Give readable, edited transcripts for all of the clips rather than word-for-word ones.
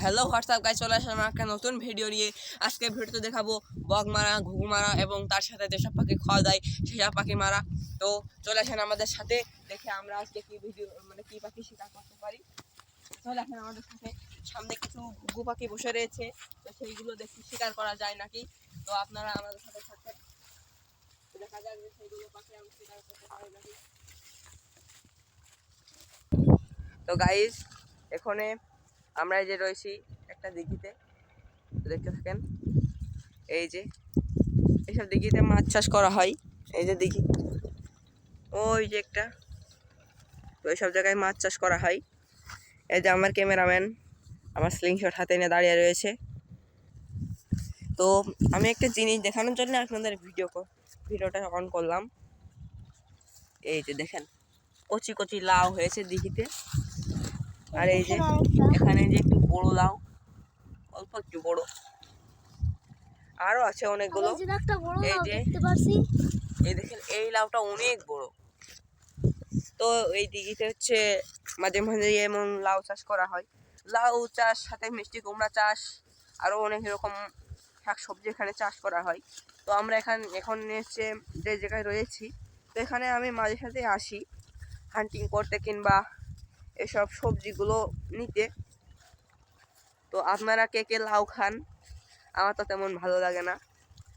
Hello WhatsApp guys, চলে আসলাম একটা নতুন ভিডিও নিয়ে। আজকে ভিডিওতে দেখাবো বক মারা, ঘুঘু মারা এবং তার সাথে যেসব পাখি খাওয়া যায় সেসব পাখি মারা। তো চলে আসেন আমাদের সাথে, দেখে আমরা আজকে কি ভিডিও কি পাখি শিকার করতে পারি। চলে আসেন আমাদের সাথে। সামনে কিছু ঘুঘু পাখি বসে রয়েছে, তো সেইগুলো দেখি শিকার করা যায় নাকি। তো আপনারা আমাদের সাথে থাকেন, দেখা যাক যে সেইগুলো পাখি আমি শিকার করতে পারি নাকি। তো গাইস, এখানে আমরা এই যে রয়েছি একটা দিঘিতে, দেখতে থাকেন। এই যে এইসব দিঘিতে মাছ চাষ করা হয়, এই যে দিঘি, ওই যে একটা, তো এইসব জায়গায় মাছ চাষ করা হয়। এই যে আমার ক্যামেরাম্যান আমার স্লিংশট হাতে নিয়ে দাঁড়িয়ে রয়েছে। তো আমি একটা জিনিস দেখানোর জন্য আপনাদের ভিডিওটা অন করলাম। এই যে দেখেন, কচি কচি লাউ হয়েছে দিঘিতে। আর এই যে এখানে যে একটু বড় লাউ, অল্প একটু বড়, আরো আছে অনেকগুলো। এই যে এই দেখেন, এই লাউটা অনেক বড়। তো এই দিঘিতে হচ্ছে মাঝে মাঝে এমন লাউ চাষ করা হয়। লাউ চাষ, সাথে মিষ্টি কুমড়া চাষ, আরো অনেক রকম শাকসবজি এখানে চাষ করা হয়। তো আমরা এখন হচ্ছে যে জায়গায় রয়েছি, তো এখানে আমি মাঝে সাথে আসি হান্টিং করতে কিংবা এসব সবজিগুলো নিতে। তো আপনারা কে কে লাউ খান? আমার তো তেমন ভালো লাগে না।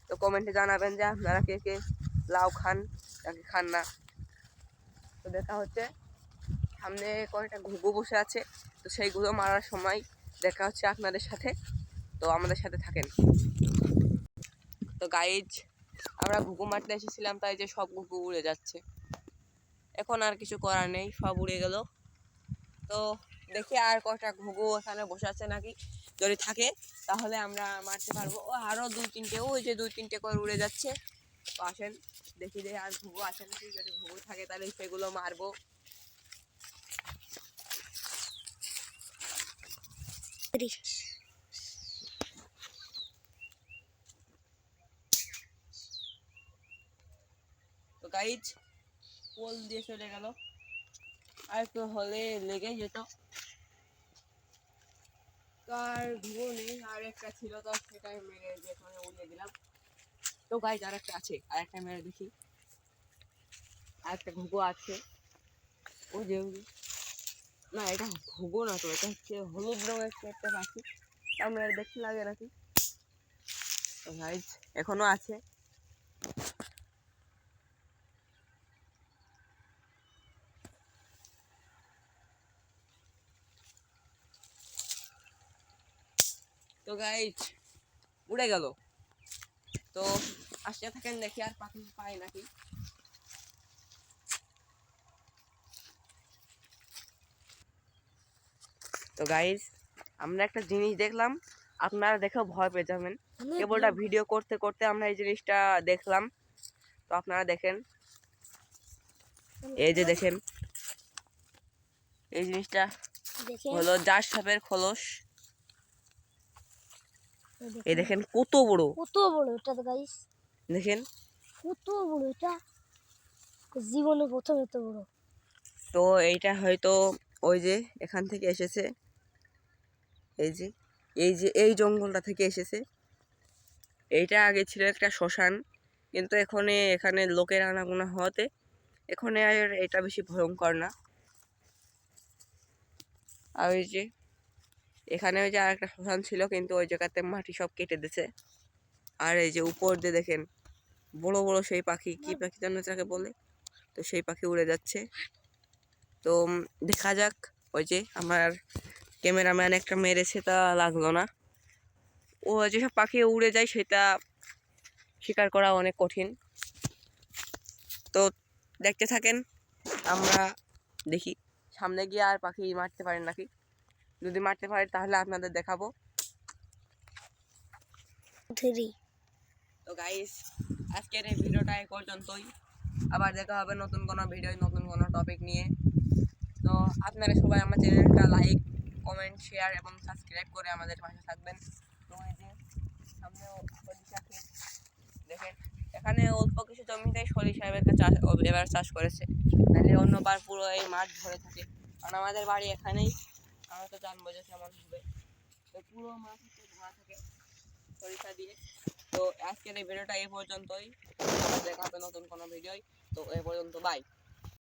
তো কমেন্টে জানাবেন যে আপনারা কে কে লাউ খান নাকি খান না। তো দেখা হচ্ছে, সামনে কয়েকটা ঘুঘু বসে আছে, তো সেইগুলো মারার সময় দেখা হচ্ছে আপনাদের সাথে। তো আমাদের সাথে থাকেন। তো গাইজ, আমরা ঘুঘু মারতে এসেছিলাম, তাই যে সব ঘুঘু উড়ে যাচ্ছে। এখন আর কিছু করার নেই, সব উড়ে গেল। তো দেখি আর কয়টা ঘুঘু ওখানে বসে আছে নাকি, যদি থাকে তাহলে আমরা মারতে পারবো। ও আরও দুই তিনটে, ওই যে দুই তিনটে করে উড়ে যাচ্ছে। তো আসেন দেখি যে আর ঘুঘু আছে নাকি, যদি ঘুঘু থাকে তাহলে সেগুলো মারবো। তো গাইজ, পোল দিয়ে চলে গেল, আর একটু হলে লেগে যেত। তো আর ঘুঘু নেই, আর একটা ছিল, তো সেটাই মেরে যেখানে উড়িয়ে দিলাম। তো গাইজ, আর একটা আছে, আর একটা মেরে দেখি। আর একটা ঘুঘু আছে, ওই যে না, এটা ঘুঘু না, তো এটা হচ্ছে হলুদ রঙের একটা পাখি। আমরা দেখতে লাগে নাকি। তো গাইজ, এখনো আছে। তো গাইজ, উড়ে গেল। তো আসতে থাকেন, দেখি আর পাখি পাই নাকি। তো গাইজ, আমরা একটা জিনিস দেখলাম, আপনারা দেখেও ভয় পেয়ে যাবেন। কেবলটা ভিডিও করতে করতে আমরা এই জিনিসটা দেখলাম। তো আপনারা দেখেন, এই যে দেখেন, এই জিনিসটা হলো জার সাপের খোলস। এই দেখেন কত বড়, কত বড় এটা তো গাইস, দেখেন কত বড় এটা, জীবনে প্রথম এত বড়। তো এইটা হয়তো ওই যে এখান থেকে এসেছে, এই যে এই জঙ্গলটা থেকে এসেছে। এইটা আগে ছিল একটা শ্মশান, কিন্তু এখানে লোকের আনাগোনা হওয়াতে এখানে আর এটা বেশি ভয়ঙ্কর না। আর ওই যে এখানে ওই যে আর একটা শ্মশান ছিল, কিন্তু ওই জায়গাতে মাটি সব কেটে দিয়েছে। আর এই যে উপর দিয়ে দেখেন বড় বড় সেই পাখি, কি পাখি যেন তাকে বলে, তো সেই পাখি উড়ে যাচ্ছে। তো দেখা যাক, ওই যে আমার ক্যামেরাম্যান একটা মেরেছে, তা লাগলো না। ও যেসব পাখি উড়ে যায় সেটা শিকার করা অনেক কঠিন। তো দেখতে থাকেন, আমরা দেখি সামনে গিয়ে আর পাখি মারতে পারেন নাকি। যদি মারতে পারে তাহলে আপনাদের দেখাবো। তো গাইস, আজকের এই ভিডিওটা এই পর্যন্তই। আবার দেখা হবে নতুন কোনো ভিডিও, নতুন কোনো টপিক নিয়ে। তো আপনারা সবাই আমার চ্যানেলটা লাইক, কমেন্ট, শেয়ার এবং সাবস্ক্রাইব করে আমাদের পাশে থাকবেন। তো এই যে সামনেও সরিষা ক্ষেত, দেখেন এখানে অল্প কিছু জমিতে সরিষা এবার চাষ করেছে, তাহলে অন্যবার পুরো এই মাঠ ভরে থাকে। কারণ আমাদের বাড়ি এখানেই, আমরা তো জানবো যে কেমন হবে। তো পুরো মাছ হচ্ছে ধোয়া থাকে সরিষা দিয়ে। তো আজকের এই ভিডিওটা এই পর্যন্তই, আবার দেখা হবে নতুন কোনো ভিডিওয়। তো এই পর্যন্ত, বাই।